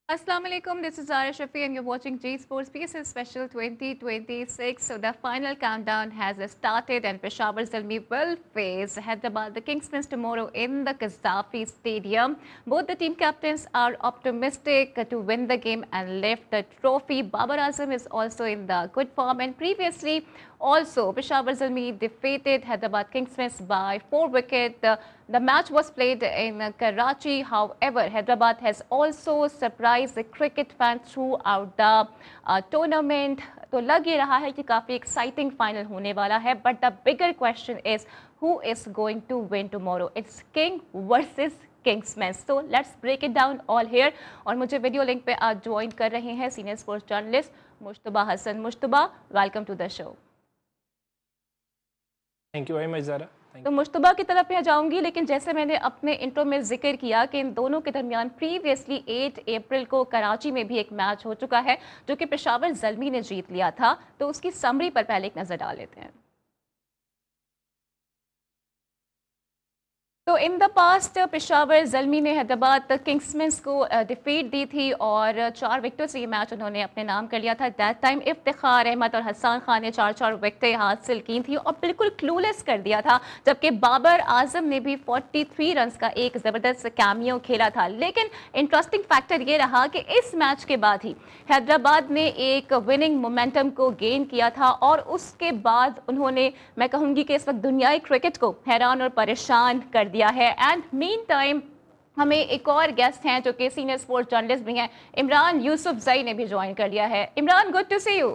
Assalamu alaikum, this is Zara Shafi and you're watching G Sports PSL Special 2026. So the final countdown has started and Peshawar Zalmi will face Hyderabad, the Kingsmen tomorrow in the Qaddafi Stadium. Both the team captains are optimistic to win the game and lift the trophy. Babar Azam is also in the good form and previously also Peshawar Zalmi defeated Hyderabad Kingsmen by 4 wickets. The match was played in Karachi. However, Hyderabad has also surprised the cricket fans throughout the tournament. तो लग ये रहा है कि काफ़ी exciting final होने वाला है but the bigger question is who is going to win tomorrow. It's King versus Kingsmen. So let's break it down all here. और मुझे वीडियो लिंक पे आज ज्वाइन कर रहे हैं senior sports journalist Mushtaba Hasan. Mushtaba, welcome to the show. Thank you very much Zara. तो मुश्तबा की तरफ मैं जाऊंगी, लेकिन जैसे मैंने अपने इंट्रो में जिक्र किया कि इन दोनों के दरमियान प्रीवियसली 8 अप्रैल को कराची में भी एक मैच हो चुका है जो कि पेशावर ज़ल्मी ने जीत लिया था. तो उसकी समरी पर पहले एक नज़र डाल लेते हैं. तो in the past Peshawar Zalmi ने हैदराबाद किंग्समैन्स को डिफीट दी थी और 4 विकेटों से ये मैच उन्होंने अपने नाम कर लिया था. दैट टाइम इफ्तिखार अहमद और हसन खान ने 4-4 विकेटें हासिल की थी और बिल्कुल क्लूलेस कर दिया था. जबकि बाबर आजम ने भी 43 रन का एक ज़बरदस्त कैमियो खेला था. लेकिन इंटरेस्टिंग फैक्टर ये रहा कि इस मैच के बाद ही हैदराबाद ने एक विनिंग मोमेंटम को गेन किया था और उसके बाद उन्होंने, मैं कहूँगी कि इस वक्त दुनियाई क्रिकेट को हैरान और परेशान कर दिया है. एंड मीन टाइम हमें एक और गेस्ट हैं जो कि सीनियर स्पोर्ट्स जर्नलिस्ट भी हैं. इमरान यूसुफजई ने भी ज्वाइन कर लिया है. Imran, good to see you.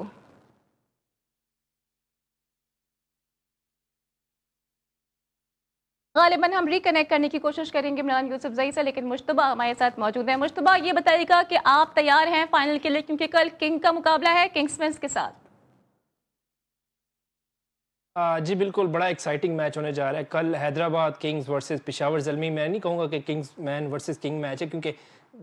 गालिबन हम रिकनेक्ट करने की कोशिश करेंगे इमरान यूसुफजई से, लेकिन मुश्तबा हमारे साथ मौजूद है. मुश्तबा, ये बताइएगा कि आप तैयार हैं फाइनल के लिए, क्योंकि कल किंग का मुकाबला है किंग्समैन के साथ. जी बिल्कुल, बड़ा एक्साइटिंग मैच होने जा रहा है. कल हैदराबाद किंग्स वर्सेस पेशावर ज़ल्मी. मैं नहीं कहूँगा कि Kings man versus king match है, क्योंकि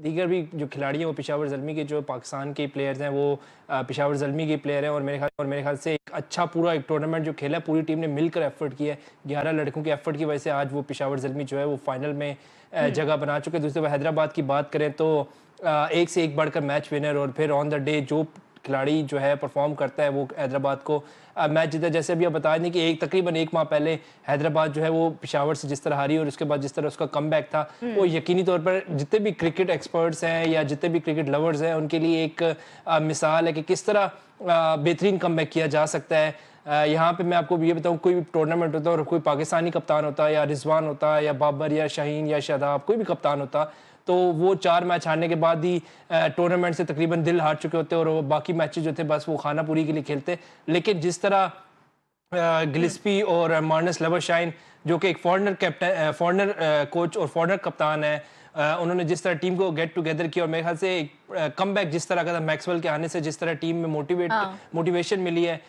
दीगर भी जो खिलाड़ी हैं वो पेशावर ज़ल्मी के, जो पाकिस्तान के प्लेयर्स हैं वो पेशावर ज़ल्मी के प्लेयर हैं. और मेरे ख्याल से एक अच्छा पूरा एक टूर्नामेंट जो खेला है, पूरी टीम ने मिलकर एफर्ट किया है. 11 लड़कों के एफर्ट की वजह से आज वो पेशावर ज़ल्मी जो है वो फाइनल में जगह बना चुके हैं. दूसरी बात हैदराबाद की बात करें तो एक से एक बढ़कर मैच विनर, और फिर ऑन द डे जो खिलाड़ी जो है परफॉर्म करता है वो हैदराबाद को मैच जीता. जैसे अभी आप बता दें कि तकरीबन 1 माह पहले हैदराबाद जो है वो पेशावर से जिस तरह हारी और उसके बाद जिस तरह उसका कमबैक था, वो यकीनी तौर पर जितने भी क्रिकेट एक्सपर्ट्स हैं या जितने भी क्रिकेट लवर्स हैं उनके लिए एक मिसाल है कि किस तरह बेहतरीन कमबैक किया जा सकता है. यहाँ पे मैं आपको ये बताऊँ, कोई भी टूर्नामेंट होता है और कोई पाकिस्तानी कप्तान होता है, या रिजवान होता है, या बाबर, या शाहीन, या शादाब, कोई भी कप्तान होता, तो वो 4 मैच हारने के बाद ही टूर्नामेंट से तकरीबन दिल हार चुके होते और बाकी मैचेस जो थे बस वो खाना पूरी के लिए खेलते. लेकिन जिस तरह गिलिस्पी और मार्नस लवरशाइन, जो कि एक फॉरनर कोच और फॉरनर कप्तान है, उन्होंने जिस तरह टीम को गेट टुगेदर किया, और मेरे ख्याल से कमबैक जिस तरह का था मैक्सवेल के आने से, जिस तरह टीम में मोटिवेशन मिली है,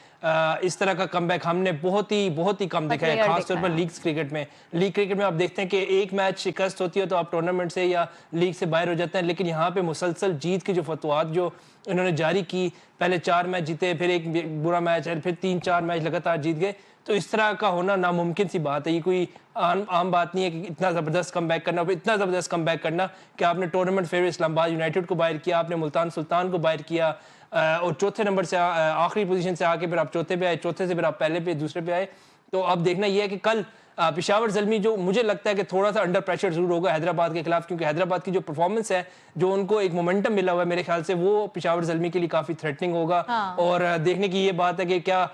इस तरह का कमबैक हमने बहुत ही कम देखा है, खासतौर पर लीग क्रिकेट में आप देखते हैं कि एक मैच शिकस्त होती है तो आप टूर्नामेंट से या लीग से बाहर हो जाते हैं. लेकिन यहाँ पे मुसलसल जीत की जो फतवात जो इन्होंने जारी की, पहले 4 मैच जीते, फिर एक बुरा मैच है, फिर 3-4 मैच लगातार जीत गए, तो इस तरह का होना नामुमकिन सी बात है. ये कोई आम बात नहीं है कि इतना ज़बरदस्त कमबैक करना कि आपने टूर्नामेंट फेवरेट इस्लामाबाद यूनाइटेड को बाहर किया, आपने मुल्तान सुल्तान को बाहर किया, और चौथे नंबर से आखिरी पोजीशन से आके फिर आप चौथे पे आए, चौथे से फिर आप पहले पे दूसरे पे आए. तो अब देखना यह है कि कल पेशावर ज़ल्मी, जो मुझे लगता है कि थोड़ा सा अंडर प्रेशर जरूर होगा हैदराबाद के खिलाफ, क्योंकि हैदराबाद की जो परफॉर्मेंस है, जो उनको एक मोमेंटम मिला हुआ है, मेरे ख्याल से वो पेशावर ज़ल्मी के लिए काफ़ी थ्रेटनिंग होगा. और देखने की ये बात है कि क्या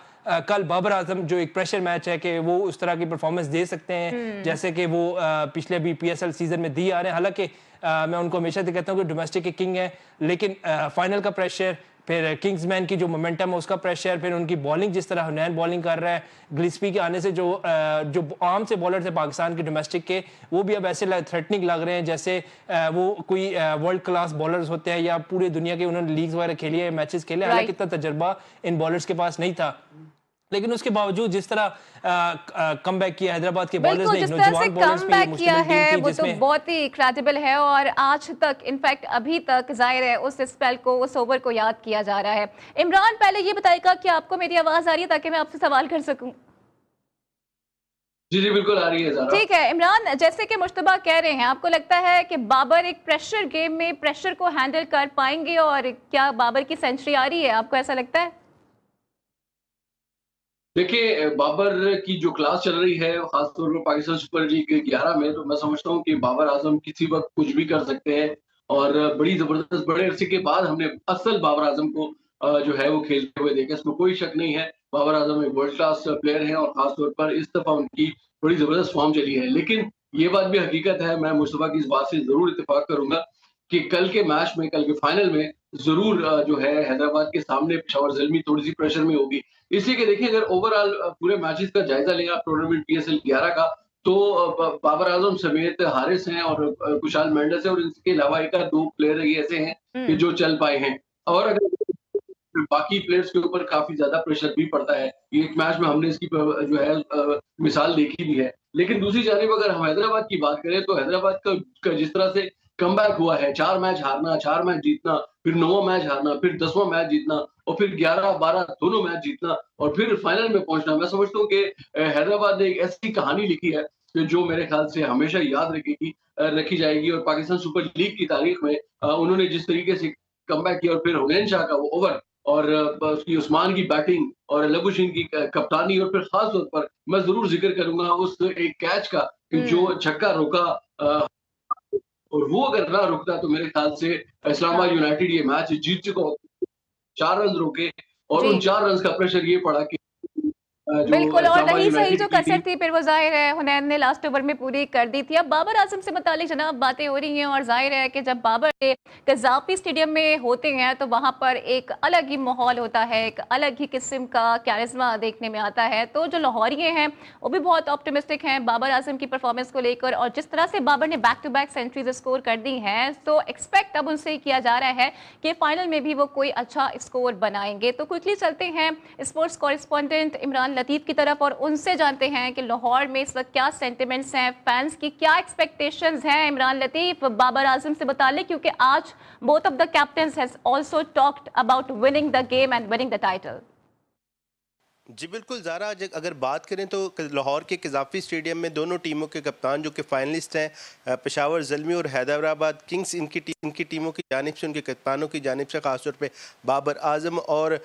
कल बाबर आजम, जो एक प्रेशर मैच है, कि वो उस तरह की परफॉर्मेंस दे सकते हैं जैसे कि वो पिछले भी PSL सीजन में दी आ रहे हैं. हालांकि मैं उनको हमेशा से कहता हूँ कि डोमेस्टिक के किंग है, लेकिन फाइनल का प्रेशर, फिर किंग्समैन की जो मोमेंटम है उसका प्रेशर, फिर उनकी बॉलिंग जिस तरह हुनैन बॉलिंग कर रहा है, गिलिस्पी के आने से जो आम से बॉलर थे पाकिस्तान के डोमेस्टिक के, वो भी अब ऐसे थ्रेटनिंग लग रहे हैं जैसे वो कोई वर्ल्ड क्लास बॉलर्स होते हैं, या पूरे दुनिया के उन्होंने लीग्स वगैरह खेली है, मैचेस खेले. हालांकि इतना तजर्बा इन बॉलर्स के पास नहीं था, लेकिन उसके बावजूद जिस तरह कमबैक किया हैदराबाद के बॉलर्स ने, नौजवान बॉलर्स पे किया है, वो तो बहुत ही क्रेडिबल है. और आज तक, इनफैक्ट अभी तक जाहिर है उस स्पेल को, उस ओवर को याद किया जा रहा है. इमरान, पहले ये बताइएगा कि आपको मेरी आवाज आ रही है ताकि मैं आपसे सवाल कर सकूं. जी जी बिल्कुल आ रही है ज़रा। ठीक है इमरान, जैसे कि मुश्तबा कह रहे हैं, आपको लगता है कि बाबर एक प्रेशर गेम में प्रेशर को हैंडल कर पाएंगे, और क्या बाबर की सेंचुरी आ रही है, आपको ऐसा लगता है? देखिए बाबर की जो क्लास चल रही है खासतौर पर पाकिस्तान सुपर लीग 11 में, तो मैं समझता हूँ कि बाबर आजम किसी वक्त कुछ भी कर सकते हैं। और बड़ी जबरदस्त बड़े अरसे के बाद हमने असल बाबर आजम को जो है वो खेलते हुए देखा, इसमें कोई शक नहीं है। बाबर आजम एक वर्ल्ड क्लास प्लेयर हैं और खासतौर पर इस दफा उनकी बड़ी जबरदस्त फॉर्म चली है। लेकिन ये बात भी हकीकत है, मैं मुस्तफा की इस बात से जरूर इत्तेफाक करूंगा कि कल के मैच में, कल के फाइनल में जरूर जो है हैदराबाद के सामने पेशावर ज़ल्मी थोड़ी सी प्रेशर में होगी। इसलिए कि देखिए, अगर ओवरऑल पूरे मैचेस का जायजा लें आप टूर्नामेंट पीएसएल 11 का, तो बाबर आजम समेत हारिस हैं और कुशाल मेंडिस है, और इसके अलावा एक आध दो प्लेयर ही ऐसे हैं कि जो चल पाए हैं। और अगर बाकी प्लेयर्स के ऊपर काफी ज्यादा प्रेशर भी पड़ता है, एक मैच में हमने इसकी जो है मिसाल देखी भी है। लेकिन दूसरी जानिब अगर हम हैदराबाद की बात करें, तो हैदराबाद का जिस तरह से कमबैक हुआ है, 4 मैच हारना, 4 मैच जीतना, फिर 9वां मैच हारना, फिर 10वां मैच जीतना, और फिर 11-12 दोनों मैच जीतना, और फिर फाइनल में पहुंचना, मैं समझता हूँ कि हैदराबाद ने एक ऐसी कहानी लिखी है कि जो मेरे ख्याल से हमेशा याद रखी जाएगी। और पाकिस्तान सुपर लीग की तारीख में उन्होंने जिस तरीके से कमबैक किया, और फिर हुनैन शाह का वो ओवर, और उसकी उस्मान की बैटिंग, और लबुशिन की कप्तानी, और फिर खास तौर पर मैं जरूर जिक्र करूंगा उस एक कैच का कि जो हम्म। छक्का रोका, और वो अगर ना रुकता तो मेरे ख्याल से इस्लामाबाद हाँ यूनाइटेड ये मैच जीत चुका होता। 4 रन रोके, और जी, उन 4 रन का प्रेशर ये पड़ा कि जो बिल्कुल, और इस्लामाबाद रही सही यूनाइटेड जो की टीम। कसर थी फिर वो ज़ाहिर है हुनैन ने लास्ट ओवर में पूरी कर दी थी। अब बाबर आज़म से मुतालिक जनाब बातें हो रही हैं, और ज़ाहिर है कि जब बाबर के कज़ाफ़ी स्टेडियम में होते हैं तो वहाँ पर एक अलग ही माहौल होता है, एक अलग ही किस्म का कैरिज़मा देखने में आता है। तो जो लाहौरिये हैं वो भी बहुत ऑप्टिमिस्टिक हैं बाबर आज़म की परफॉर्मेंस को लेकर, और जिस तरह से बाबर ने back to back centuries score कर दी हैं, तो एक्सपेक्ट अब उनसे किया जा रहा है कि फाइनल में भी वो कोई अच्छा स्कोर बनाएंगे। तो क्विकली चलते हैं स्पोर्ट्स कॉरेस्पॉन्डेंट इमरान लतीफ़ की तरफ, और उनसे जानते हैं कि लाहौर में इस वक्त क्या सेंटिमेंट्स हैं, फैंस की क्या एक्सपेक्टेशंस हैं। इमरान लतीफ़, बाबर आजम से बता लें, क्योंकि आज both of the captains has also talked about winning the game and winning the title. जी बिल्कुल ज़ारा, अगर बात करें तो लाहौर के कज़ाफ़ी स्टेडियम में दोनों टीमों के कप्तान जो कि फाइनलिस्ट हैं, पेशावर ज़ल्मी और हैदराबाद किंग्स, इनकी टीमों की जानिब से, उनके कप्तानों की जानिब से ख़ासतौर पे बाबर आज़म और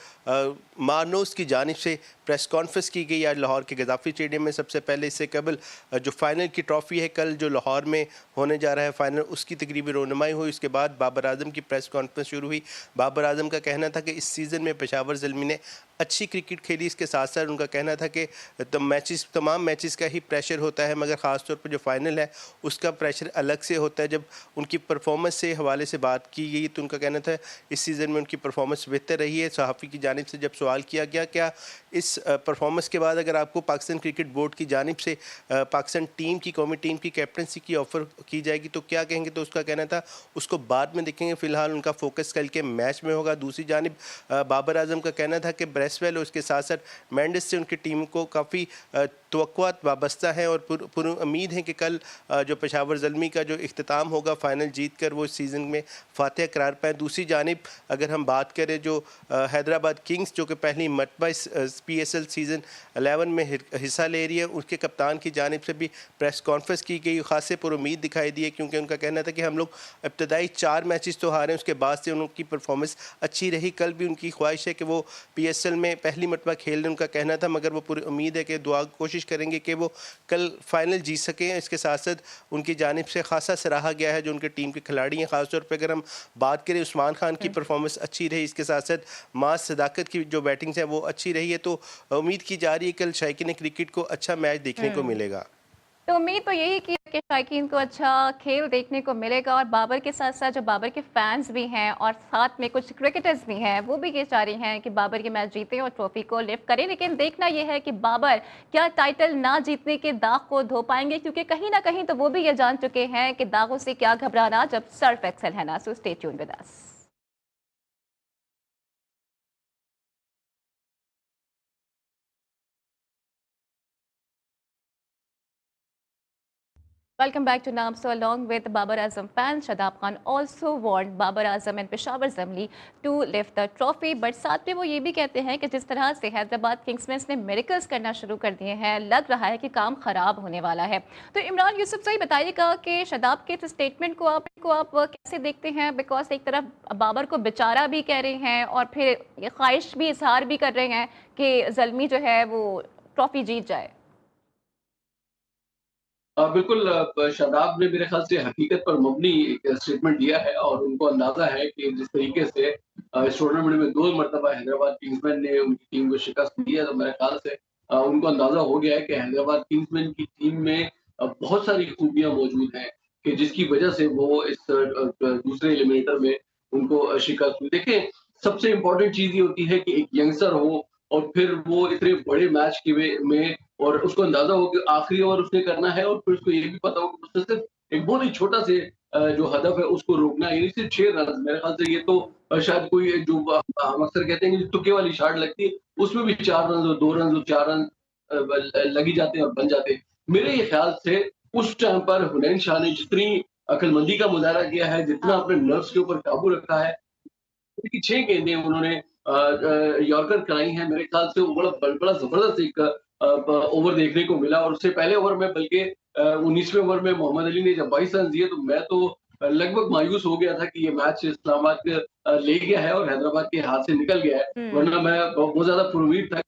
मारनोस की जानिब से प्रेस कॉन्फ्रेंस की गई आज लाहौर के कज़ाफ़ी स्टेडियम में। सबसे पहले इससे कबल जो फाइनल की ट्रॉफ़ी है कल जो लाहौर में होने जा रहा है फाइनल, उसकी तकरीबी रोनुमाई हुई। उसके बाद बाबर आज़म की प्रेस कॉन्फ्रेंस शुरू हुई। बाबर आज़म का कहना था कि इस सीज़न में पेशावर ज़ल्मी ने अच्छी क्रिकेट खेली, इसके साथ साथ उनका कहना था कि तमाम मैचेस का ही प्रेशर होता है, मगर ख़ास तौर पर जो फाइनल है उसका प्रेशर अलग से होता है। जब उनकी परफॉर्मेंस से हवाले से बात की गई तो उनका कहना था इस सीज़न में उनकी परफॉर्मेंस बेहतर रही है। सहाफ़ी की जानिब से जब सवाल किया गया क्या इस परफॉर्मेंस के बाद अगर आपको पाकिस्तान क्रिकेट बोर्ड की जानिब से पाकिस्तान टीम की, कौमी टीम की कैप्टनसी की ऑफ़र की जाएगी तो क्या कहेंगे, तो उसका कहना था उसको बाद में देखेंगे, फ़िलहाल उनका फोकस कल के मैच में होगा। दूसरी जानिब बाबर आज़म का कहना था कि ब्रेसवेल और उसके साथ साथ मेंडिस से उनकी टीम को काफ़ी तवक्कुआत वाबस्ता हैं, और पूरी उम्मीद है कि कल जो पेशावर ज़ल्मी का जो इख्तिताम होगा फाइनल जीत कर वो इस सीज़न में फातिहा करार पाएँ। दूसरी जानिब अगर हम बात करें जो हैदराबाद किंग्स जो कि पहली मरतबा इस PSL सीज़न 11 में हिस्सा ले रही है, उसके कप्तान की जानिब से भी प्रेस कॉन्फ्रेंस की गई, खासे पर उम्मीद दिखाई दी है, क्योंकि उनका कहना था कि हम लोग इब्तदाई 4 मैचेस तो हारे, उसके बाद से उनकी परफॉर्मेंस अच्छी रही। कल भी उनकी ख्वाहिश है कि वो PSL में पहली मरतबा खेल रहे, उनका कहना था, मगर वो पूरी उम्मीद है कि दुआ कोशिश करेंगे कि वो कल फाइनल जीत सकें। इसके साथ साथ उनकी जानिब से खासा सराहा गया है जो उनके टीम के खिलाड़ी हैं। ख़ासतौर पर अगर हम बात करें उस्मान खान की परफॉर्मेंस अच्छी रही, इसके साथ साथ मास सदाकत की जो बैटिंग्स है वो अच्छी रही है। तो उम्मीद की जा रही है कल शायकीन क्रिकेट को अच्छा मैच देखने को मिलेगा। तो उम्मीद तो यही की है कि शायकीन को अच्छा खेल देखने को मिलेगा, और बाबर के साथ साथ जो बाबर के फैंस भी हैं और साथ में कुछ क्रिकेटर्स भी हैं वो भी ये चाह रहे हैं कि बाबर ये मैच जीते और ट्रॉफी को लिफ्ट करें। लेकिन देखना यह है कि बाबर क्या टाइटल ना जीतने के दाग को धो पाएंगे, क्योंकि कहीं ना कहीं तो वो भी ये जान चुके हैं कि दागों से क्या घबराना जब सर्फ एक्सेल है ना। सो stay tuned with us. Welcome back to Naam. So, along with Babar Azam fans, Shadab Khan also warned Babar Azam and Peshawar Zamli to lift the trophy. But साथ में वो ये भी कहते हैं कि जिस तरह से हैदराबाद किंग्समैन ने मिरेकल्स करना शुरू कर दिए हैं, लग रहा है कि काम खराब होने वाला है। तो इमरान यूसुफ सही बताइएगा कि शदाब के इस स्टेटमेंट को आप कैसे देखते हैं? बिकॉज एक तरफ बाबर को बेचारा भी कह रहे हैं और फिर ये ख्वाहिश भी इजहार भी कर रहे हैं कि जल्मी जो है वो ट्रॉफी जीत जाए। बिल्कुल, शादाब ने मेरे ख्याल से हकीकत पर मबनी एक स्टेटमेंट दिया है और उनको अंदाजा है कि जिस तरीके से इस टूर्नामेंट में 2 मरतबा हैदराबाद किंग्समैन ने उनकी टीम को शिकस्त दी है, तो मेरे ख्याल से उनको अंदाजा हो गया है कि हैदराबाद किंग्समैन की टीम में बहुत सारी खूबियां मौजूद हैं कि जिसकी वजह से वो इस दूसरे एलिमिनेटर में उनको शिकस्त हुई। देखिए, सबसे इम्पोर्टेंट चीज़ ये होती है कि एक यंगस्टर हो और फिर वो इतने बड़े मैच के में और उसको अंदाजा हो कि आखिरी ओवर उसने करना है और फिर उसको ये भी पता हो कि उसने सिर्फ एक बहुत ही छोटा से जो हदफ है उसको रोकना है, यानी सिर्फ 6 रन। मेरे ख्याल से ये तो शायद कोई जो हम अक्सर कहते हैं कि जो तुक्के वाली शॉट लगती है उसमें भी 4 रन और 2 रन और 4 रन लग ही जाते हैं और बन जाते हैं। मेरे ये ख्याल से उस टाइम पर हुनैन शाह ने जितनी अक्लमंदी का मुजाहरा किया है, जितना अपने नर्व्स के ऊपर काबू रखा है, उनकी 6 गेंदें उन्होंने यॉर्कर कराई हैं। मेरे ख्याल से वो बड़ा ज़बरदस्त एक ओवर देखने को मिला और उससे पहले ओवर में बल्कि 19वें ओवर में मोहम्मद अली ने जब 22 रन दिए तो मैं तो लगभग मायूस हो गया था कि ये मैच इस्लामाबाद ले गया है और हैदराबाद के हाथ से निकल गया है। वरना मैं बहुत ज़्यादा पुरुमीद था।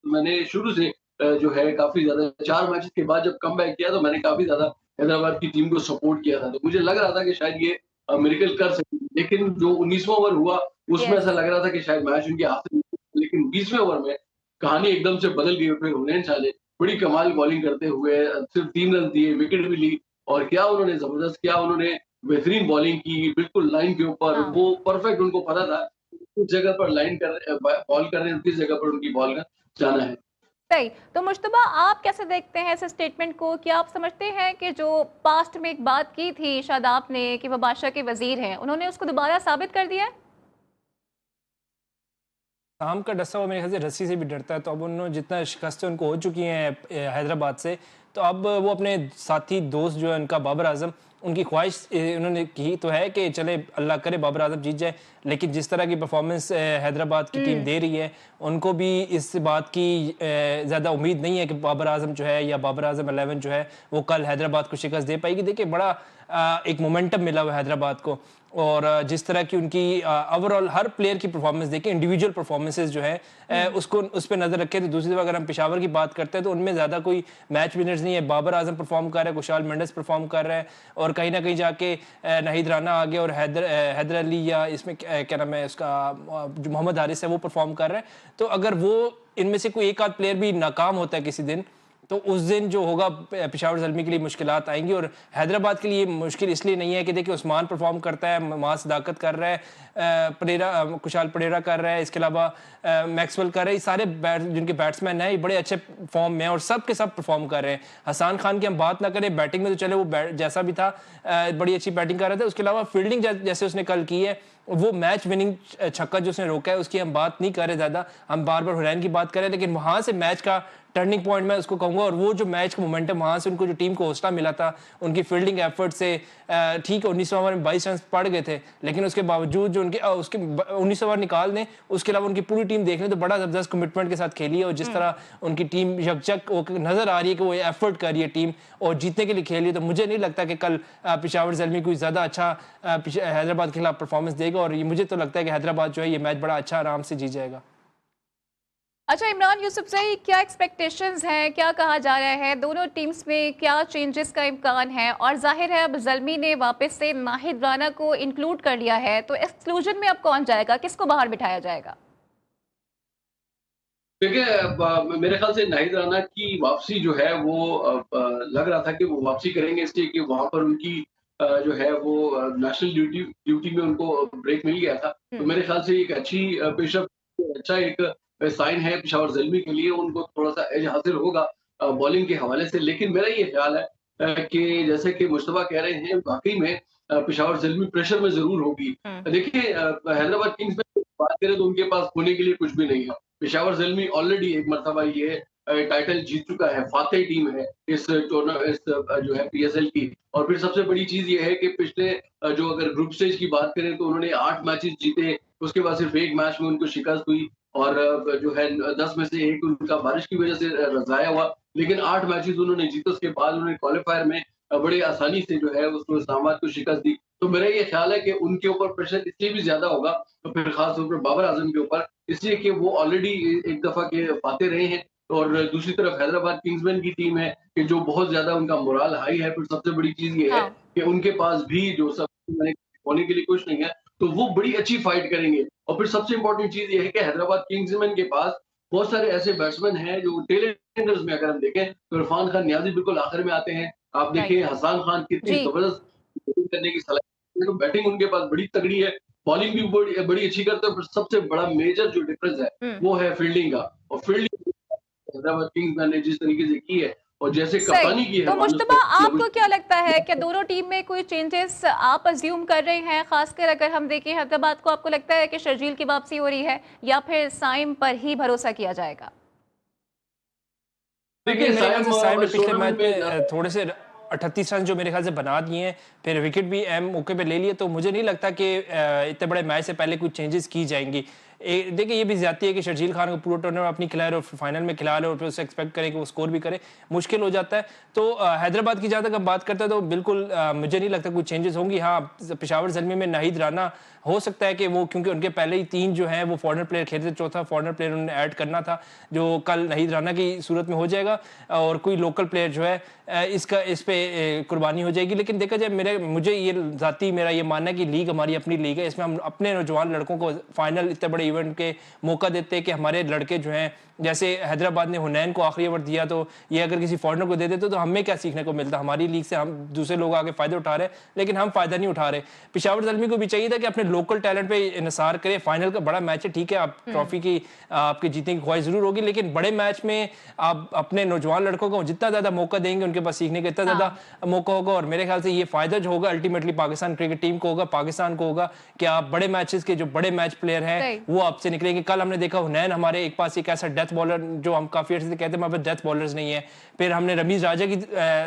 मैंने शुरू से जो है काफ़ी ज़्यादा 4 मैचेस के बाद जब कमबैक किया तो मैंने काफ़ी ज़्यादा हैदराबाद की टीम को सपोर्ट किया था। तो मुझे लग रहा था कि शायद ये मिरेकल कर सकती है। लेकिन जो 19वां ओवर हुआ उसमें ऐसा लग रहा था कि शायद मैच उनके हाथ से निकल गया। लेकिन 20वें ओवर में कहानी एकदम से बदल गई और फिर हुनैन शाह ने बड़ी कमाल बॉलिंग करते हुए सिर्फ 3 रन दिए, विकेट भी ली और क्या उन्होंने बेहतरीन बॉलिंग की, बिल्कुल लाइन के ऊपर। हाँ। वो परफेक्ट उनको पता था किस जगह पर बॉल कर रहे हैं, किस जगह पर उनकी बॉल का जाना है। सही। तो मुश्तबा आप कैसे देखते हैं इस स्टेटमेंट को? क्या आप समझते हैं कि जो पास्ट में एक बात की थी शादाब ने कि वो बादशाह के वजीर हैं, उन्होंने उसको दोबारा साबित कर दिया है? आम का डसा हुआ मेरे ख्याल से रस्सी से भी डरता है, तो अब उन्होंने जितना शिकस्तें उनको हो चुकी हैं हैदराबाद से, तो अब वो अपने साथी दोस्त जो है उनका बाबर आजम, उनकी ख्वाहिश उन्होंने की तो है कि चले अल्लाह करे बाबर आजम जीत जाए। लेकिन जिस तरह की परफॉर्मेंस हैदराबाद की टीम दे रही है, उनको भी इस बात की ज़्यादा उम्मीद नहीं है कि बाबर आजम जो है या बाबर आजम 11 जो है वो कल हैदराबाद को शिकस्त दे पाएगी। देखिए, बड़ा एक मोमेंटम मिला हुआ हैदराबाद को और जिस तरह की उनकी ओवरऑल हर प्लेयर की परफॉर्मेंस देखें, इंडिविजुअल परफॉर्मेंसेस जो है उसको उस पर नज़र रखें तो दूसरी तरफ अगर हम पेशावर की बात करते हैं तो उनमें ज़्यादा कोई मैच विनर्स नहीं है। बाबर आजम परफॉर्म कर रहा है, खुशहाल मेंडिस परफॉर्म कर रहा है और कहीं ना कहीं जाके नाहिद राना आ गया और हैदर अली या इसमें क्या नाम है उसका जो मोहम्मद हारिस है वो परफॉर्म कर रहा है। तो अगर वो इनमें से कोई एक आध प्लेयर भी नाकाम होता है किसी दिन, तो उस दिन जो होगा पेशावर ज़ल्मी के लिए मुश्किलात आएंगी। और हैदराबाद के लिए मुश्किल इसलिए नहीं है कि देखिए उस्मान परफॉर्म करता है, मास सदाकत कर रहा है, खुशहाल परेरा कर रहा है, इसके अलावा मैक्सवेल कर रहा है, ये सारे जिनके बैट्समैन हैं ये बड़े अच्छे फॉर्म में हैं और सब के सब परफॉर्म कर रहे हैं। हसन खान की हम बात ना करें, बैटिंग में तो चले वो जैसा भी था बड़ी अच्छी बैटिंग कर रहे थे, उसके अलावा फील्डिंग जैसे उसने कल की है, वो मैच विनिंग छक्का जो उसने रोका है उसकी हम बात नहीं कर रहे ज़्यादा, हम बार बार हुनैन की बात कर रहे हैं। लेकिन वहाँ से मैच का टर्निंग पॉइंट मैं उसको कहूँगा और वो जो मैच का मोमेंटम वहाँ से उनको जो टीम को हौसला मिला था उनकी फील्डिंग एफर्ट से, ठीक है 19 ओवर में 22 रन पड़ गए थे लेकिन उसके बावजूद जो उसके 19 ओवर निकाल दें, उसके अलावा उनकी पूरी टीम देख लें तो बड़ा ज़बरदस्त कमिटमेंट के साथ खेली है और जिस तरह उनकी टीम यकजक नज़र आ रही है कि वो एफर्ट कर रही है टीम और जीतने के लिए खेल रही है, तो मुझे नहीं लगता कि कल पेशावर ज़ल्मी कोई ज़्यादा अच्छा हैदराबाद के खिलाफ परफॉर्मेंस देगा और ये मुझे तो लगता है कि हैदराबाद जो है ये मैच बड़ा अच्छा आराम से जीत जाएगा। अच्छा इमरान यूसुफ से क्या एक्सपेक्टेशंस हैं, क्या कहा जा रहा है, दोनों टीम्स में क्या चेंजेस का इम्कान है? और जाहिर है अब ज़ल्मी ने वापस से नाहिद राना को इंक्लूड कर लिया है, तो एक्सक्लूजन में अब कौन जाएगा, किसको बाहर बिठाया जाएगा? देखिए, मेरे ख्याल से नाहिद राना की वापसी जो है वो लग रहा था कि वो वापसी करेंगे इसलिए कि वहां पर उनकी जो है वो नेशनल ड्यूटी में उनको ब्रेक मिल गया था। तो मेरे ख्याल से एक अच्छी पेशरफ अच्छा एक साइन है पेशावर ज़ल्मी के लिए, उनको थोड़ा सा एज हासिल होगा बॉलिंग के हवाले से। लेकिन मेरा ये ख्याल है कि जैसे कि मुश्तबा कह रहे हैं वाकई में पेशावर ज़ल्मी प्रेशर में जरूर होगी। देखिए, हैदराबाद किंग्स में बात करें तो उनके पास खोने के लिए कुछ भी नहीं है। पेशावर ज़ल्मी ऑलरेडी एक मरतबा ये टाइटल जीत चुका है, फातेह टीम है इस जो है पीएसएल की। और फिर सबसे बड़ी चीज़ ये है कि पिछले जो अगर ग्रुप स्टेज की बात करें तो उन्होंने 8 मैचेस जीते, उसके बाद सिर्फ 1 मैच में उनको शिकस्त हुई और जो है 10 में से 1 उनका बारिश की वजह से ज़ाया हुआ। लेकिन 8 मैचेस उन्होंने जीते, उसके बाद उन्होंने क्वालीफायर में बड़ी आसानी से जो है उसको इस्लामाबाद को शिकस्त दी। तो मेरा ये ख्याल है कि उनके ऊपर प्रेशर इसलिए भी ज़्यादा होगा, तो फिर खास तौर पर बाबर आज़म के ऊपर, इसलिए कि वो ऑलरेडी एक दफ़ा के फातेह रहे हैं और दूसरी तरफ हैदराबाद किंग्समैन की टीम है कि जो बहुत ज़्यादा उनका मोराल हाई है। फिर सबसे बड़ी चीज़ ये है हाँ। कि उनके पास भी जो सब होने के लिए कुछ नहीं है, तो वो बड़ी अच्छी फाइट करेंगे। और फिर सबसे इम्पोर्टेंट चीज़ ये है कि हैदराबाद किंग्समैन के पास बहुत सारे ऐसे बैट्समैन हैं जो टेल एंडर्स में अगर हम देखें तो इरफान खान नियाज़ी बिल्कुल आखिर में आते हैं। आप राइट। देखिए हसन खान कितनी जी। ज़बरदस्त बैटिंग करने की सलाहियत है, तो बैटिंग उनके पास बड़ी तगड़ी है, बॉलिंग भी बड़ी बड़ी अच्छी करते हैं। फिर सबसे बड़ा मेजर जो डिफरेंस है, हुँ। वो है फील्डिंग का। और फील्डिंग हैदराबाद किंग्स ने जिस तरीके से की है और जैसे सही। कप्तानी की है तो मानस मुश्तबा, आपको क्या लगता है कि को दोनों टीम में कोई चेंजेस आप अज्यूम कर रहे हैं? खासकर अगर हम देखें हैदराबाद को, आपको लगता है कि शर्जील की वापसी हो रही है या फिर साइम पर ही भरोसा किया जाएगा? नहीं, देखिए मेरे ख्याल से साइम ने इस पिछले मैच टूर्नामेंट में में थोड़े से 38 रन जो मेरे ख्याल से बना दिए हैं, फिर विकेट भी अहम मौके पे ले लिए, तो मुझे नहीं लगता कि इतने बड़े मैच से पहले कुछ चेंजेस की जाएंगी। देखिए ये भी ज्यादती है कि शर्जील खान को पूरा टूर्नामेंट अपनी खिलाए और फाइनल में खिला ले और फिर उससे एक्सपेक्ट करें कि वो स्कोर भी करे, मुश्किल हो जाता है। तो हैदराबाद की जहाँ तक हम बात करते हैं तो बिल्कुल मुझे नहीं लगता कुछ चेंजेस होंगी। हाँ, पेशावर ज़ल्मी में नाहिद राना हो सकता है कि वो, क्योंकि उनके पहले ही 3 जो हैं वो फॉरेनर प्लेयर खेलते थे, चौथा फॉरेनर प्लेयर उन्होंने ऐड करना था जो कल नाहिद राना की सूरत में हो जाएगा और कोई लोकल प्लेयर जो है इस पे कुर्बानी हो जाएगी। लेकिन देखा जाए मुझे ये ज़ाती मेरा ये मानना है कि लीग हमारी अपनी लीग है, इसमें हम अपने नौजवान लड़कों को फाइनल इतने बड़े इवेंट के मौका देते हैं कि हमारे लड़के जो हैं, जैसे हैदराबाद ने हुनैन को आखिरी ओवर दिया, तो ये अगर किसी फॉरेनर को दे देते तो हमें क्या सीखने को मिलता? हमारी लीग से हम दूसरे लोग आगे फायदे उठा रहे हैं लेकिन हम फायदा नहीं उठा रहे। पेशावर ज़ल्मी को भी चाहिए था कि अपने लोकल टैलेंट पे इन्हिसार करे। फाइनल का बड़ा मैच है, ठीक है, आप ट्रॉफी की आपके जीतने की ख्वाहिश जरूर होगी, लेकिन बड़े मैच में आप अपने नौजवान लड़कों को जितना ज्यादा मौका देंगे उनके पास सीखने का इतना ज्यादा मौका होगा। और मेरे ख्याल से ये फायदा जो होगा अल्टीमेटली पाकिस्तान क्रिकेट टीम को होगा, पाकिस्तान को होगा कि आप बड़े मैचेस के जो बड़े मैच प्लेयर हैं वो आपसे निकलेंगे। कल हमने देखा हुनैन हमारे एक पास एक ऐसा डेथ बॉलर जो हम काफी अर्से से कहते हैं हमारे पास डेथ बॉलर्स नहीं है। फिर हमने रमीज राजा की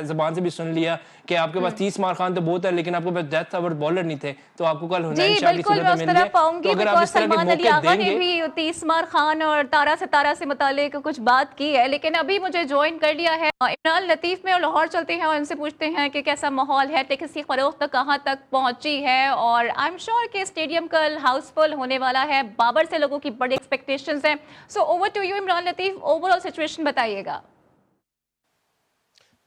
जुबान से भी सुन लिया कि आपके पास 30 मार खान तो बहुत है लेकिन आपके पास डेथ ओवर बॉलर नहीं थे, तो आपको कल हुनैन शाह की सूरत में मिल गया। तो अगर आप इस तरह के मौके देंगे, भी 30 मार खान और तारा सितारा से मुतालिक कुछ बात की है, लेकिन अभी मुझे ज्वाइन कर लिया है इमरान लतीफ में और लाहौर चलते हैं और इनसे पूछते हैं कि कैसा माहौल है, टिकट्स की फरोख्त कहाँ तक पहुंची है और आई एम श्योर कि स्टेडियम कल हाउसफुल होने वाला है। बाबर से लोगों की बड़ी एक्सपेक्टेशंस हैं। So over to you Imran Latif, overall situation बताइएगा।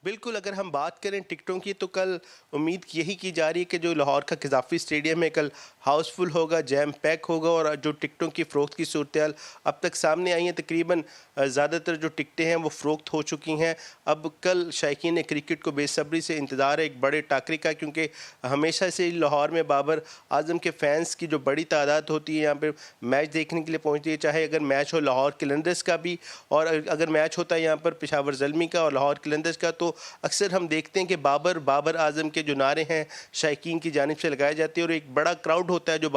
बिल्कुल, अगर हम बात करें टिकटों की तो कल उम्मीद यही की जा रही है कि जो लाहौर का क़ज़ाफ़ी स्टेडियम है कल हाउसफुल होगा, जैम पैक होगा। और जो टिकटों की फ़रोख्त की सूरत अब तक सामने आई है, तकरीबन ज़्यादातर जो टिकटें हैं वो फ़रोख्त हो चुकी हैं। अब कल शायकीन क्रिकेट को बेसब्री से इंतज़ार है एक बड़े टाकरे का, क्योंकि हमेशा से लाहौर में बाबर आज़म के फ़ैन्स की जो बड़ी तादाद होती है यहाँ पर मैच देखने के लिए पहुँचती है, चाहे अगर मैच हो लाहौर क़लंदर्स का भी और अगर मैच होता है यहाँ पर पेशावर ज़ल्मी का और लाहौर क़लंदर्स का, तो अक्सर हम देखते हैं कि बाबर आज़म के जो नारे हैं शायकीन की जानिब से लगाए जाते हैं और एक बड़ा क्राउड होता है जो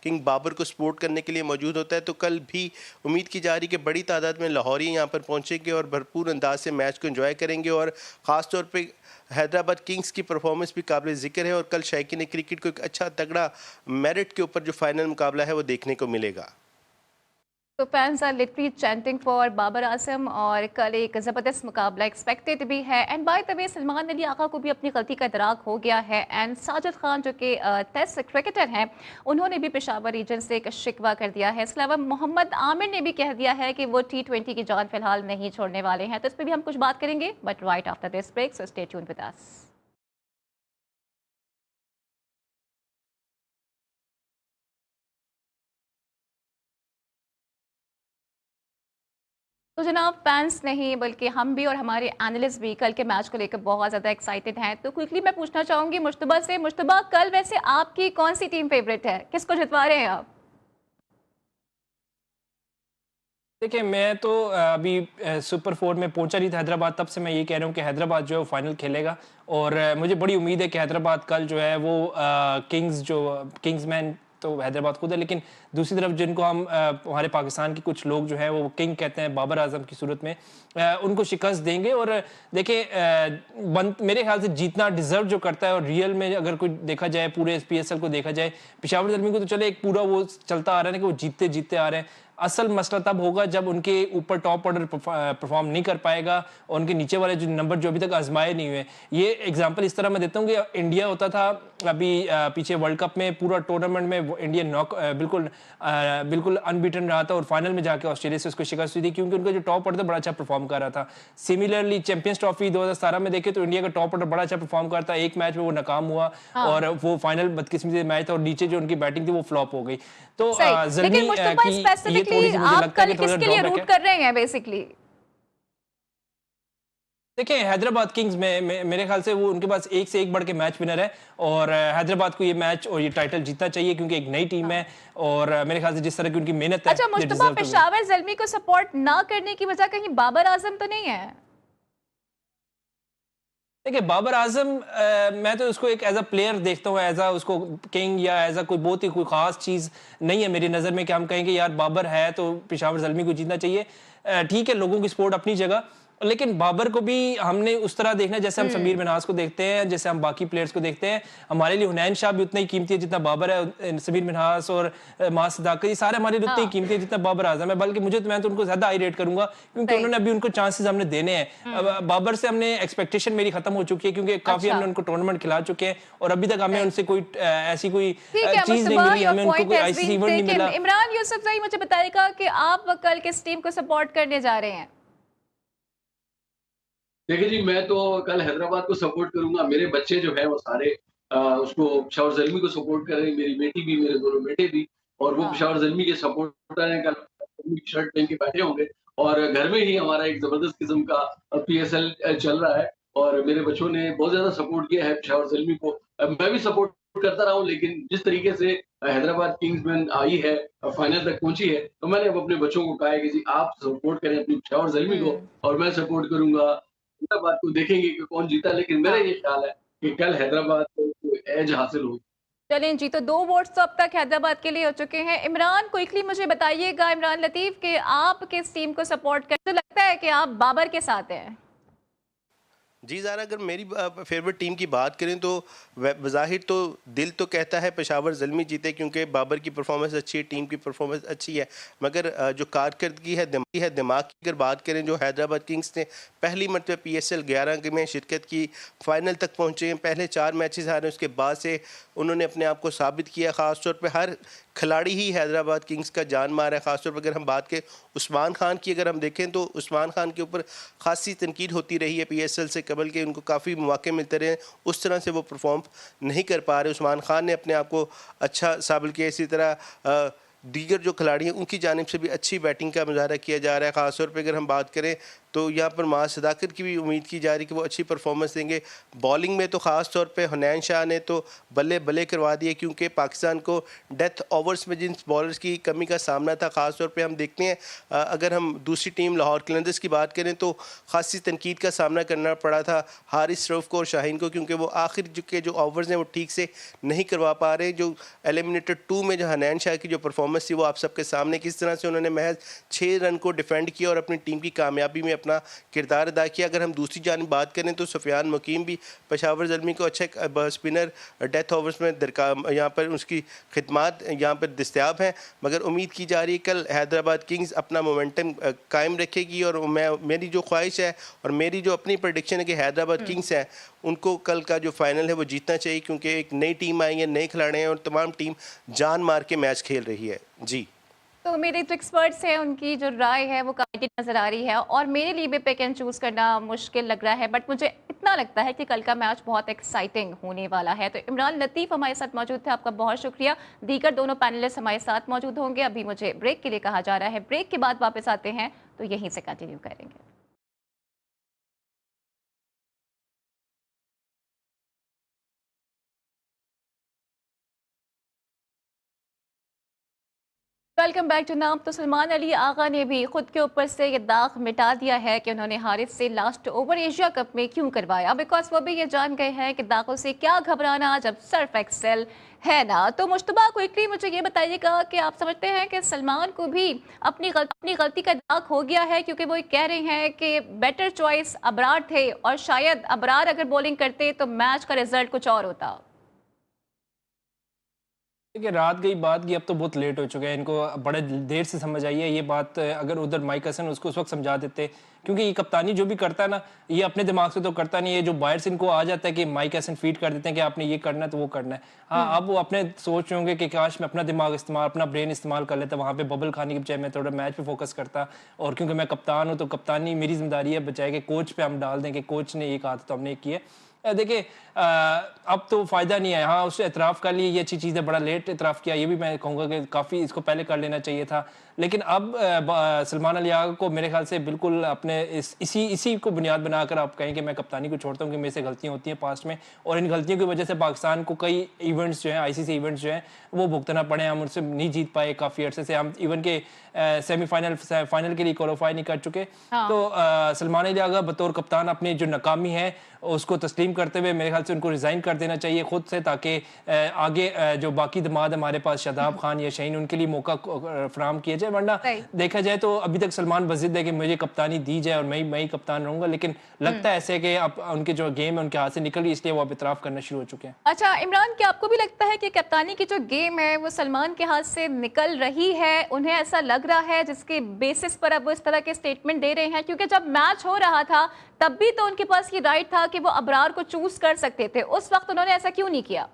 किंग बाबर को सपोर्ट करने के लिए मौजूद होता है। तो कल भी उम्मीद की जा रही है कि बड़ी तादाद में लाहौरी यहाँ पर पहुँचेंगे और भरपूर अंदाज से मैच को एंजॉय करेंगे। और ख़ास तौर पे हैदराबाद किंग्स की परफॉर्मेंस भी काबिल ज़िक्र है और कल शायकीन क्रिकेट को एक अच्छा तगड़ा मेरिट के ऊपर जो फाइनल मुकाबला है वो देखने को मिलेगा। तो fans are literally chanting for Babar Azam और कल एक ज़बरदस्त मुकाबला एक्सपेक्टेड भी है। And by the way Salman Ali Agha को भी अपनी गलती का इदराक हो गया है। एंड साजिद खान जो कि टेस्ट क्रिकेटर हैं, उन्होंने भी पेशावर रीजन से एक शिकवा कर दिया है। इसके अलावा मोहम्मद आमिर ने भी कह दिया है कि वो T20 की जान फिलहाल नहीं छोड़ने वाले हैं। तो इस पर भी हम कुछ बात करेंगे, but right after this break, so stay tuned with us. तो जनाब, फैंस नहीं बल्कि हम भी और हमारे एनालिस्ट भी कल के मैच को लेकर बहुत ज़्यादा एक्साइटेड हैं। तो क्विकली मैं पूछना चाहूँगी मुश्तबा से, मुश्तबा कल वैसे आपकी कौन सी टीम फेवरेट है, किसको जितवा रहे हैं आप? देखिए मैं तो अभी सुपर 4 में पहुंचा नहीं था हैदराबाद, तब से मैं ये कह रहा हूँ कि हैदराबाद जो है फाइनल खेलेगा और मुझे बड़ी उम्मीद है कि हैदराबाद कल जो है वो किंग्समैन तो हैदराबाद खुद है, लेकिन दूसरी तरफ जिनको हम हमारे पाकिस्तान के कुछ लोग जो है वो किंग कहते हैं बाबर आजम की सूरत में, उनको शिकस्त देंगे। और देखिए मेरे ख्याल से जीतना डिजर्व जो करता है, और रियल में अगर कोई देखा जाए पूरे PSL को देखा जाए, पेशावर ज़ल्मी को तो चले एक पूरा वो चलता आ रहा है ना कि वो जीतते जीतते आ रहे हैं। असल मसला तब होगा जब उनके ऊपर टॉप ऑर्डर परफॉर्म नहीं कर पाएगा और उनके नीचे वाले जो नंबर जो अभी तक आजमाए नहीं हुए। ये एग्जांपल इस तरह मैं देता हूँ कि इंडिया होता था अभी पीछे वर्ल्ड कप में, पूरा टूर्नामेंट में इंडिया बिल्कुल अनबीटन रहा था और फाइनल में जाके ऑस्ट्रेलिया से उसको शिकस्त हुई थी क्योंकि उनका जो टॉप ऑर्डर था बड़ा अच्छा परफॉर्म कर रहा था। सिमिलरली चैंपियंस ट्रॉफी 2017 में देखे तो इंडिया का टॉप ऑर्डर बड़ा अच्छा परफॉर्म कर रहा था, एक मैच में वो नाकाम हुआ और वो फाइनल बदकिस्मती से मैच था और नीचे जो उनकी बैटिंग थी वो फ्लॉप हो गई। तो लेकिन मुस्तफा स्पेसिफिकली आप कल किसके लिए रूट कर रहे हैं बेसिकली? देखिए हैदराबाद किंग्स में मेरे ख्याल से वो उनके पास एक से एक बढ़ के मैच विनर है और हैदराबाद को ये मैच और ये टाइटल जीतना चाहिए क्योंकि एक नई टीम है और मेरे ख्याल से जिस तरह की उनकी मेहनत है। अच्छा मुस्तफा, पेशावर ज़ल्मी को सपोर्ट ना करने की वजह कहीं बाबर आजम तो नहीं है? देखिए बाबर आजम मैं तो उसको एक एज अ प्लेयर देखता हूँ, एज अ उसको किंग या एज अ कोई बहुत ही कोई खास चीज़ नहीं है मेरी नज़र में कि हम कहेंगे यार बाबर है तो पेशावर ज़ल्मी को जीतना चाहिए। ठीक है, लोगों की सपोर्ट अपनी जगह, लेकिन बाबर को भी हमने उस तरह देखना है जैसे हम समीर मिन्हास को देखते हैं, जैसे हम बाकी प्लेयर्स को देखते हैं। हमारे लिए हुनैन शाह भी उतना ही कीमती है जितना बाबर है, समीर मिन्हास और मां सदाकत, ये सारे हमारे लिए उतने ही कीमती है जितना बाबर आजम है। बल्कि मैं तो उनको ज्यादा हाई रेट करूंगा क्योंकि उन्होंने अभी उनको चांसेस हमने देने हैं। बाबर से हमने एक्सपेक्टेशन मेरी खत्म हो चुकी है क्योंकि काफी हमने उनको टूर्नामेंट खिला चुके हैं और अभी तक हमें उनसे कोई ऐसी कोई चीज नहीं मिली, हमें उनको कोई ICC इवेंट नहीं मिला। इमरान यूसुफजई मुझे बताएगा कि आप कल किस टीम को सपोर्ट करने जा रहे हैं? देखिए जी, मैं तो कल हैदराबाद को सपोर्ट करूँगा। मेरे बच्चे जो हैं वो सारे उसको पेशावर ज़ल्मी को सपोर्ट कर रहे हैं। मेरी बेटी भी, मेरे दोनों बेटे भी, और वो पेशावर ज़ल्मी के सपोर्टर हैं। कल ज़ल्मी की शर्ट पहन के बैठे होंगे और घर में ही हमारा एक ज़बरदस्त किस्म का PSL चल रहा है और मेरे बच्चों ने बहुत ज़्यादा सपोर्ट किया है पेशावर ज़ल्मी को। मैं भी सपोर्ट करता रहा हूँ, लेकिन जिस तरीके से हैदराबाद किंग्समैन आई है, फाइनल तक पहुँची है, तो मैंने अब अपने बच्चों को कहा है कि जी आप सपोर्ट करें अपनी पेशावर ज़ल्मी को और मैं सपोर्ट करूँगा हैदराबाद को। देखेंगे कि कौन जीता, लेकिन मेरा ये ख्याल है कि कल हैदराबाद को एज हासिल होगी। चलें जी, तो 2 वोट्स तो अब तक हैदराबाद के लिए हो चुके हैं। इमरान, क्विकली मुझे बताइएगा, इमरान लतीफ, कि आप किस टीम को सपोर्ट करते हैं? तो लगता है कि आप बाबर के साथ हैं। जी ज़ारा, अगर मेरी फेवरेट टीम की बात करें तो बज़ाहिर तो दिल तो कहता है पेशावर ज़ल्मी जीते क्योंकि बाबर की परफॉर्मेंस अच्छी है, टीम की परफॉर्मेंस अच्छी है, मगर जो कारकर्दगी है दिमाग की अगर बात करें, जो हैदराबाद किंग्स ने पहली मरतबा PSL 11 में शिरकत की, फाइनल तक पहुँचे हैं, पहले 4 मैचेस हारे, उसके बाद से उन्होंने अपने आप को साबित किया। ख़ासतौर पर हर खिलाड़ी ही हैदराबाद किंग्स का जान मार है। ख़ासतौर पर अगर हम बात करें उस्मान खान की, अगर हम देखें तो उस्मान खान के ऊपर ख़ासी तनकीद होती रही है PSL से कबल के, उनको काफ़ी मौके मिलते रहे, उस तरह से वो परफॉर्म नहीं कर पा रहे। उस्मान खान ने अपने आप को अच्छा साबित किया। इसी तरह दीगर जो खिलाड़ी हैं उनकी जानिब से भी अच्छी बैटिंग का मुजाहरा किया जा रहा है। ख़ासतौर पर अगर हम बात करें तो यहाँ पर मां सदाकत की भी उम्मीद की जा रही है कि वो अच्छी परफॉर्मेंस देंगे। बॉलिंग में तो ख़ास तौर पे हुनैन शाह ने तो बल्ले बल्ले करवा दिए क्योंकि पाकिस्तान को डेथ ओवर्स में जिन बॉलर्स की कमी का सामना था, ख़ास तौर पे हम देखते हैं अगर हम दूसरी टीम लाहौर कलंदर्स की बात करें तो ख़ासी तनकीद का सामना करना पड़ा था हारिस रऊफ़ को और शाहीन को, क्योंकि वो आखिर के जो ओवर्स हैं वो ठीक से नहीं करवा पा रहे। जो एलिमिनेटर 2 में जो हुनैन शाह की जो परफॉर्मेंस थी वो आप सबके सामने, किस तरह से उन्होंने महज 6 रन को डिफेंड किया और अपनी टीम की कामयाबी में अपना किरदार अदा किया। अगर हम दूसरी जानिब बात करें तो सुफियान मुकीम भी पेशावर ज़ल्मी को अच्छा एक स्पिनर डेथ ओवर्स में यहाँ पर उसकी खिदमात यहाँ पर दस्तियाब हैं, मगर उम्मीद की जा रही है कल हैदराबाद किंग्स अपना मोमेंटम कायम रखेगी और मेरी जो ख्वाहिश है और मेरी जो अपनी प्रेडिक्शन है कि हैदराबाद किंग्स है उनको कल का जो फाइनल है वो जीतना चाहिए, क्योंकि एक नई टीम आई है, नए खिलाड़ी हैं और तमाम टीम जान मार के मैच खेल रही है। जी, तो मेरे जो एक्सपर्ट्स हैं उनकी जो राय है वो काफी नजर आ रही है और मेरे लिए भी पिक एंड चूज करना मुश्किल लग रहा है, बट मुझे इतना लगता है कि कल का मैच बहुत एक्साइटिंग होने वाला है। तो इमरान लतीफ़ हमारे साथ मौजूद थे, आपका बहुत शुक्रिया। दीगर दोनों पैनलिस्ट हमारे साथ मौजूद होंगे। अभी मुझे ब्रेक के लिए कहा जा रहा है, ब्रेक के बाद वापस आते हैं तो यहीं से कंटिन्यू करेंगे। वेलकम बैक टू नाम। तो सलमान अली आगा ने भी खुद के ऊपर से ये दाग मिटा दिया है कि उन्होंने हारिस से लास्ट ओवर एशिया कप में क्यों करवाया, बिकॉज वो भी ये जान गए हैं कि दागों से क्या घबराना जब सर्फ एक्सेल है ना। तो मुश्तबा क्विकली मुझे ये बताइएगा कि आप समझते हैं कि सलमान को भी अपनी गलती का दाग हो गया है, क्योंकि वो कह रहे हैं कि बेटर चॉइस अबरार थे और शायद अबरार अगर बॉलिंग करते तो मैच का रिजल्ट कुछ और होता। देखिए रात गई बात की, अब तो बहुत लेट हो चुके हैं, इनको बड़े देर से समझ आई है ये बात। अगर उधर माइक हसन उसको उस वक्त समझा देते, क्योंकि ये कप्तानी जो भी करता है ना, ये अपने दिमाग से तो करता नहीं है, जो बाहर से इनको आ जाता है कि माइक हसन फीड कर देते हैं कि आपने ये करना है तो वो करना है। हाँ, अब वो अपने सोच रहे होंगे कि काश मैं अपना दिमाग इस्तेमाल, अपना ब्रेन इस्तेमाल कर लेता, वहाँ पे बबल खाने की बजाय मैं थोड़ा मैच पे फोकस करता। और क्योंकि मैं कप्तान हूँ तो कप्तानी मेरी जिम्मेदारी है, बचाए कि कोच पे हम डाल दें कि कोच ने ये कहा था तो हमने किया। देखिए अब तो फ़ायदा नहीं है। हाँ, उससे एतराफ़ कर लिए, ये अच्छी चीज़ है, बड़ा लेट एतराफ़ किया, ये भी मैं कहूँगा कि काफ़ी इसको पहले कर लेना चाहिए था। लेकिन अब सलमान अली आगा को मेरे ख्याल से बिल्कुल अपने इसी को बुनियाद बनाकर आप कहें कि मैं कप्तानी को छोड़ता हूँ कि मेरे से गलतियाँ होती हैं पास्ट में, और इन गलतियों की वजह से पाकिस्तान को कई इवेंट्स जो हैं, आईसीसी इवेंट्स जो हैं वो भुगतना पड़े। हम उनसे नहीं जीत पाए काफ़ी अर्से से, हम इवन के फाइनल के लिए क्वालिफाई नहीं कर चुके। हाँ। तो सलमान अली आगा बतौर कप्तान अपनी जो नाकामी है उसको तस्लीम करते हुए मेरे ख्याल से उनको रिज़ाइन कर देना चाहिए खुद से, ताकि आगे जो बाकी दमाद हमारे पास शादाब खान या शहीन, उनके लिए मौका फराम किया जाए। वरना देखा जाए तो अभी तक सलमान बस जिद है कि मुझे कप्तानी दी जाए और मैं ही कप्तान रहूंगा, लेकिन लगता है ऐसे कि अब उनके जो गेम है उनके हाथ से निकल रही, इसलिए वो अब इतराफ़ करना शुरू हो चुके हैं। अच्छा इमरान, क्या आपको भी लगता है कि कप्तानी की जो गेम है वो सलमान के हाथ से निकल रही है? उन्हें ऐसा लग रहा है जिसके बेसिस पर अब वो इस तरह के स्टेटमेंट दे रहे हैं? क्योंकि जब मैच हो रहा था तब भी तो उनके पास ये राइट था कि वो अबरार को चूज कर सकते थे, उस वक्त उन्होंने ऐसा क्यों नहीं किया?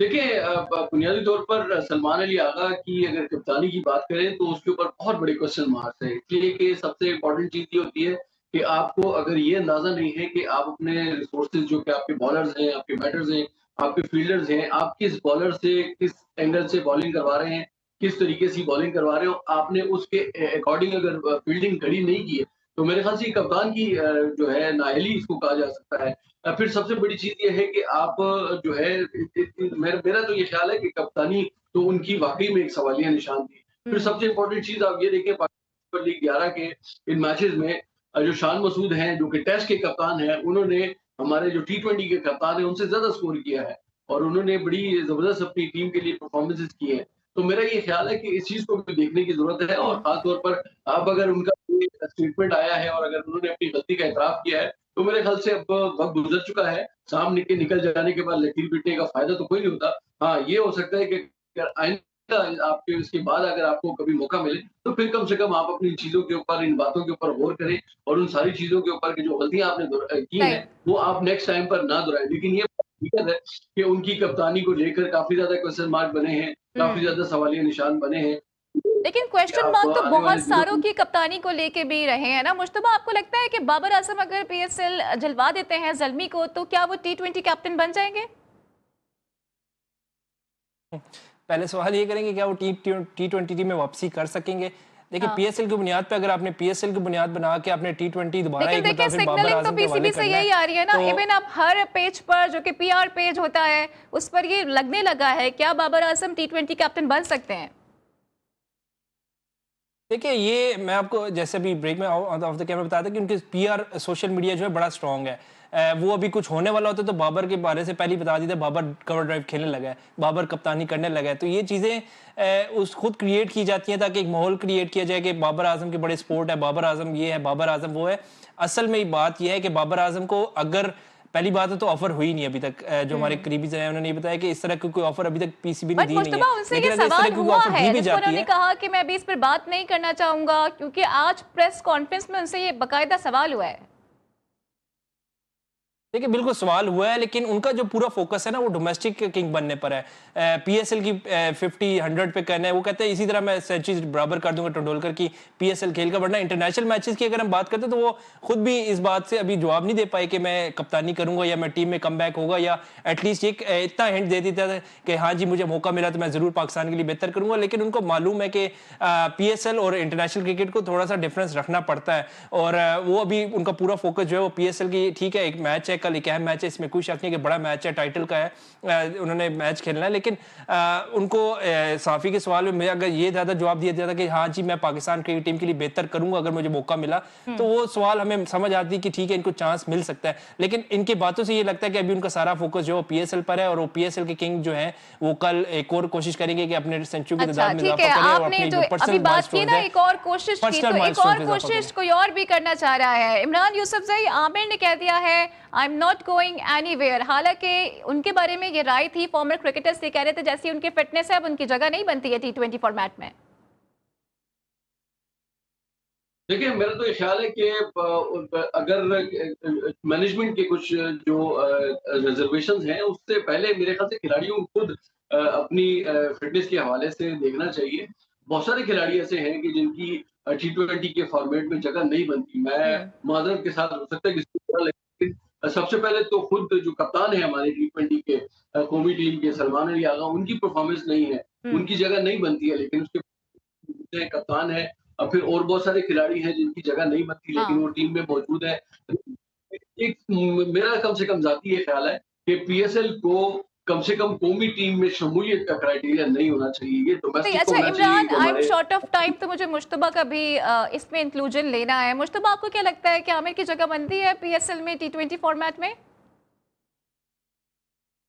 देखिए बुनियादी तौर पर सलमान अली आगा की अगर कप्तानी की बात करें तो उसके ऊपर बहुत बड़े क्वेश्चन मार्क्स है, इसलिए कि सबसे इम्पोर्टेंट चीज़ ये होती है कि आपको अगर ये अंदाज़ा नहीं है कि आप अपने रिसोर्सेज जो कि आपके बॉलर्स हैं, आपके बैटर्स हैं, आपके फील्डर्स हैं, आप किस बॉलर से किस एंगल से बॉलिंग करवा रहे हैं, किस तरीके से बॉलिंग करवा रहे हो, आपने उसके अकॉर्डिंग अगर फील्डिंग खड़ी नहीं की है, तो मेरे ख्याल से कप्तान की जो है नाअहली इसको कहा जा सकता है। फिर सबसे बड़ी चीज़ ये है कि आप जो है मेरा तो ये ख्याल है कि कप्तानी तो उनकी वाक़ई में एक सवालिया निशान थी। फिर सबसे इम्पोर्टेंट चीज़ आप ये देखें पाकिस्तान सुपर लीग 11 के इन मैचेज़ में जो शान मसूद हैं, जो कि टेस्ट के कप्तान हैं, उन्होंने हमारे जो टी20 के कप्तान हैं, उनसे ज़्यादा स्कोर किया है और उन्होंने बड़ी ज़बरदस्त अपनी टीम के लिए परफ़ॉर्मेंसेज़ की हैं। तो मेरा ये ख्याल है कि इस चीज़ को भी देखने की ज़रूरत है और ख़ास तौर पर अब अगर उनका कोई स्टेटमेंट आया है और अगर उन्होंने अपनी गलती का इतराफ़ किया है, तो मेरे ख्याल से अब वक़्त गुज़र चुका है। सामने के निकल जाने के बाद लकीर पीटने का फ़ायदा तो कोई नहीं होता। हाँ, ये हो सकता है कि अगर आइंदा आपके इसके बाद अगर आपको कभी मौका मिले, तो फिर कम से कम आप अपनी चीज़ों के ऊपर, इन बातों के ऊपर गौर करें और उन सारी चीज़ों के ऊपर की जो गलतियाँ आपने की हैं, वो आप नेक्स्ट टाइम पर ना दोहराएँ। लेकिन ये हकीकत है कि उनकी कप्तानी को लेकर काफ़ी ज़्यादा क्वेश्चन मार्क बने हैं, काफ़ी ज़्यादा सवालिया निशान बने हैं। लेकिन क्वेश्चन आप मार्क तो आने बहुत वाले दिनों सारों की कप्तानी को लेके भी रहे हैं ना। मुश्तबा, आपको लगता है कि बाबर आजम अगर पीएसएल जलवा देते हैं ज़ल्मी को, तो क्या वो टी20 कैप्टन बन जाएंगे? पहले सवाल ये करेंगे क्या वो टी20 टीम में वापसी कर सकेंगे? देखिए पीएसएल की बुनियाद पे, अगर आपने पीएसएल की बुनियाद बना के आपने टी20 दोबारा लेकिन एक देखिए मतलब फिर बाबर सिग्नलिंग तो आजम के हवाले पीसीबी से करना यही आ रही है ना। तो इवन अब हर पेज पर जो कि पीआर पेज होता है उस पर ये लगने लगा है, क्या बाबर आजम टी20 कैप्टन बन सकते हैं? देखिए ये मैं आपको जैसे अभी ब्रेक में ऑफ द कैमरा बताया था कि उनके पीआर सोशल मीडिया जो है बड़ा स्ट्रांग है। वो अभी कुछ होने वाला होता है तो बाबर के बारे से पहले ही बता दी थी, बाबर कवर ड्राइव खेलने लगा है, बाबर कप्तानी करने लगा है। तो ये चीज़ें उस खुद क्रिएट की जाती हैं ताकि एक माहौल क्रिएट किया जाए कि बाबर आजम के बड़े स्पोर्ट है, बाबर आजम ये है, बाबर आजम वो है। असल में बात यह है कि बाबर आजम को अगर पहली बात है तो ऑफर हुई नहीं अभी तक। जो हमारे करीबी हैं उन्होंने ये बताया कि इस तरह की कोई ऑफर अभी तक पीसीबी ने दी नहीं है। उनसे लेकिन ये अगर इस तरह सवाल की कोई हुआ ऑफर है दी भी जिसको जाती उन्होंने है, कहा कि मैं अभी इस पर बात नहीं करना चाहूंगा, क्योंकि आज प्रेस कॉन्फ्रेंस में उनसे ये बाकायदा सवाल हुआ है। देखिए बिल्कुल सवाल हुआ है, लेकिन उनका जो पूरा फोकस है ना वो डोमेस्टिक किंग बनने पर है। पीएसएल की 50-100 पे करना है। वो कहते हैं इसी तरह मैं सेंचुरी बराबर कर दूंगा टंडोलकर की पीएसएल खेल का। वरना इंटरनेशनल मैचेस की अगर हम बात करते हैं तो वो खुद भी इस बात से अभी जवाब नहीं दे पाए कि मैं कप्तानी करूंगा या मैं टीम में कम बैक होगा, या एटलीस्ट एक इतना हिंट दे देता था कि हाँ जी मुझे मौका मिला तो मैं जरूर पाकिस्तान के लिए बेहतर करूंगा। लेकिन उनको मालूम है कि पीएसएल और इंटरनेशनल क्रिकेट को थोड़ा सा डिफरेंस रखना पड़ता है, और वो अभी उनका पूरा फोकस जो है वो पीएसएल की, ठीक है एक मैच है कल एक अहम मैच है, इसमें कोई शक नहीं कि बड़ा मैच है, टाइटल का है, उन्होंने मैच खेलना है। लेकिन उनको साफी के सवाल में अगर ये ज़्यादा जवाब दिया जाता कि हाँ जी मैं पाकिस्तान क्रिकेट टीम के लिए बेहतर करूंगा अगर मुझे मौका मिला, तो वो सवाल हमें समझ आती है कि ठीक है इनको चांस मिल सकता है। लेकिन इनकी बातों से ये लगता है कि अभी उनका सारा फोकस जो पीएसएल पर है, और वो पीएसएल के किंग जो है वो कल एक और कोशिश करेंगे कि अपने सेंचुरी की तादाद में इजाफा करें और अपनी जो पर्सनल माइलस्टोन्स है, एक और कोशिश की, तो एक और कोशिश कोई और भी करना चाह रहा है। इमरान यूसुफजई आमिर ने कह दिया है I am not going anywhere. हालांकि उनके बारे में ये राय थी, फॉर्मर क्रिकेटर्स ये कह रहे थे जैसी उनकी फिटनेस है अब उनकी जगह नहीं बनती है T20 फॉर्मेट में। देखिए मेरा तो ये ख्याल है कि अगर मैनेजमेंट के कुछ जो रिजर्वेशंस हैं उससे पहले मेरे ख्याल से खिलाड़ियों को खुद अपनी फिटनेस के हवाले से देखना चाहिए। बहुत सारे खिलाड़ी ऐसे हैं कि जिनकी T20 के फॉर्मेट में जगह नहीं बनती। मैं माजरत के साथ हो सकता है कि लेकिन सबसे पहले तो खुद जो कप्तान है हमारे T20 के कौमी टीम के सलमान अली आगा, उनकी परफॉर्मेंस नहीं है, उनकी जगह नहीं बनती है। लेकिन उसके कप्तान है, और फिर और बहुत सारे खिलाड़ी हैं जिनकी जगह नहीं बनती लेकिन वो टीम में मौजूद है। एक मेरा कम से कम ज़ाती ये ख्याल है कि पीएसएल को कम से कम कौमी टीम में शमूलियत का क्राइटेरिया नहीं होना चाहिए, ये डोमेस्टिक अच्छा होना चाहिए। Imran, I am short of time, तो मुझे मुश्तबा का भी इसमें इंक्लूजन लेना है। मुश्तबा, आपको क्या लगता है कि आमिर की जगह बनती है पीएसएल में T20 फॉर्मेट में?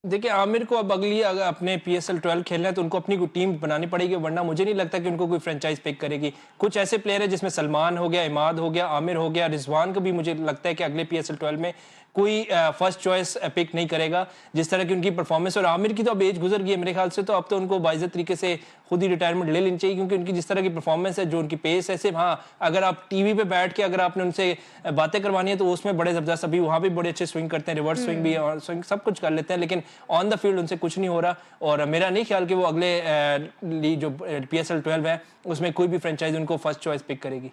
देखिए आमिर को अब अगली अगर अपने PSL 12 खेलना है तो उनको अपनी कोई टीम बनानी पड़ेगी, वरना मुझे नहीं लगता कि उनको कोई फ्रेंचाइज पिक करेगी। कुछ ऐसे प्लेयर है जिसमें सलमान हो गया, इमाद हो गया, आमिर हो गया, रिजवान को भी मुझे लगता है कि अगले PSL 12 में कोई फर्स्ट चॉइस पिक नहीं करेगा जिस तरह की उनकी परफॉर्मेंस। और आमिर की तो अब एज गुजर गई है मेरे ख्याल से, तो अब तो उनको बाइज्जत तरीके से खुद ही रिटायरमेंट ले लेनी चाहिए, क्योंकि उनकी जिस तरह की परफॉर्मेंस है, जो उनकी पेस है, सिर्फ हाँ अगर आप टीवी पे बैठ के अगर आपने उनसे बातें करवानी है तो उसमें बड़े जबरदस्त, अभी वहाँ भी बड़े अच्छे स्विंग करते हैं, रिवर्स स्विंग भी और स्विंग सब कुछ कर लेते हैं, लेकिन ऑन द फील्ड उनसे कुछ नहीं हो रहा। और मेरा नहीं ख्याल कि वो अगले जो PSL 12 है उसमें कोई भी फ्रेंचाइज उनको फर्स्ट चॉइस पिक करेगी।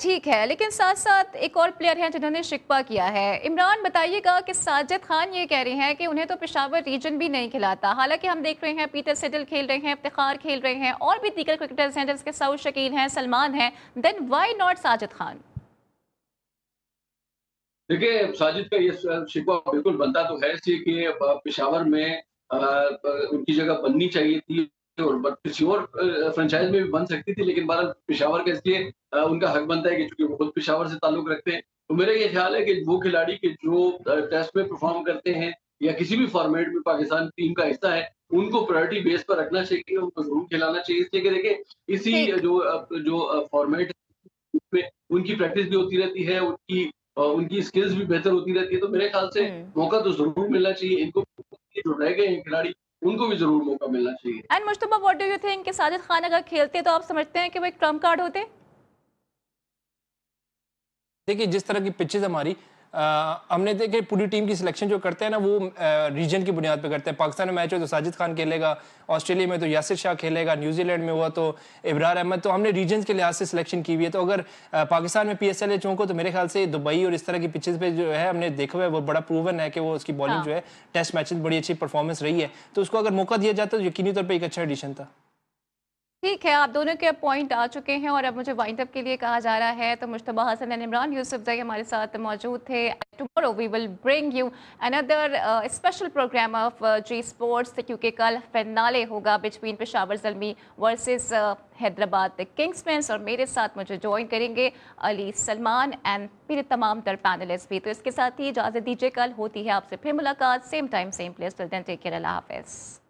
ठीक है, लेकिन साथ साथ एक और प्लेयर हैं जिन्होंने शिकवा किया है। इमरान बताइएगा कि साजिद खान ये कह रहे हैं कि उन्हें तो पेशावर रीजन भी नहीं खिलाता। हालांकि हम देख रहे हैं पीटर सेडल खेल रहे हैं, इफ्तिखार खेल रहे हैं, और भी दीगर क्रिकेटर्स हैं जिसके सऊद शकील हैं, सलमान हैं, then why not Sajid Khan? देखिए साजिद का ये शिकवा बिल्कुल बनता तो है इसलिए कि पेशावर में उनकी जगह बननी चाहिए थी और किसी और फ्रेंचाइज में भी बन सकती थी, लेकिन बहरहाल पेशावर का इसलिए उनका हक बनता है कि चूंकि वो खुद पेशावर से ताल्लुक रखते हैं। तो मेरा ये ख्याल है कि वो खिलाड़ी के जो टेस्ट में परफॉर्म करते हैं या किसी भी फॉर्मेट में पाकिस्तान टीम का हिस्सा है, उनको प्रायोरिटी बेस पर रखना चाहिए, उनको जरूर खिलाना चाहिए। इसलिए कि देखिए इसी जो फॉर्मेट में उनकी प्रैक्टिस भी होती रहती है, उनकी स्किल्स भी बेहतर होती रहती है। तो मेरे ख्याल से मौका तो जरूर मिलना चाहिए इनको, जो रह गए हैं खिलाड़ी उनको भी जरूर मौका मिलना चाहिए। And Mushtaba, what do you think कि साजिद खान अगर खेलते तो आप समझते हैं कि वो एक ट्रम्प कार्ड होते? देखिए जिस तरह की पिचेज हमारी हमने देखे पूरी टीम की सिलेक्शन जो करते हैं ना वो रीजन की बुनियाद पे करते हैं। पाकिस्तान में मैच हो तो साजिद खान खेलेगा, ऑस्ट्रेलिया में तो यासिर शाह खेलेगा, न्यूजीलैंड में हुआ तो इब्रार अहमद, तो हमने रीजन के लिहाज से सिलेक्शन की हुई है। तो अगर पाकिस्तान में PSL चौंको तो मेरे ख्याल से दुबई और इस तरह की पिचेज पे जो है हमने देखा हुआ है वो बड़ा प्रूवन है कि वो उसकी बॉलिंग जो है टेस्ट मैचेस बड़ी अच्छी परफॉर्मेंस रही है, तो उसको अगर मौका दिया जाता तो यकीनी तौर पर एक अच्छा एडिशन था। ठीक है, आप दोनों के पॉइंट आ चुके हैं और अब मुझे वाइंड अप के लिए कहा जा रहा है। तो मुश्तबा हसन एंड इमरान यूसुफजई हमारे साथ मौजूद थे। Tomorrow we will bring you another special program of G sports, क्योंकि कल फिनाले होगा between Peshawar Zalmi versus Hyderabad Kingsmen, और मेरे साथ मुझे ज्वाइन करेंगे अली सलमान एंड फिर तमाम तर पैनलिस्ट भी। तो इसके साथ ही इजाज़त दीजिए, कल होती है आपसे फिर मुलाकात, same time same place. Till then take care, अल्लाह हाफ़िज़।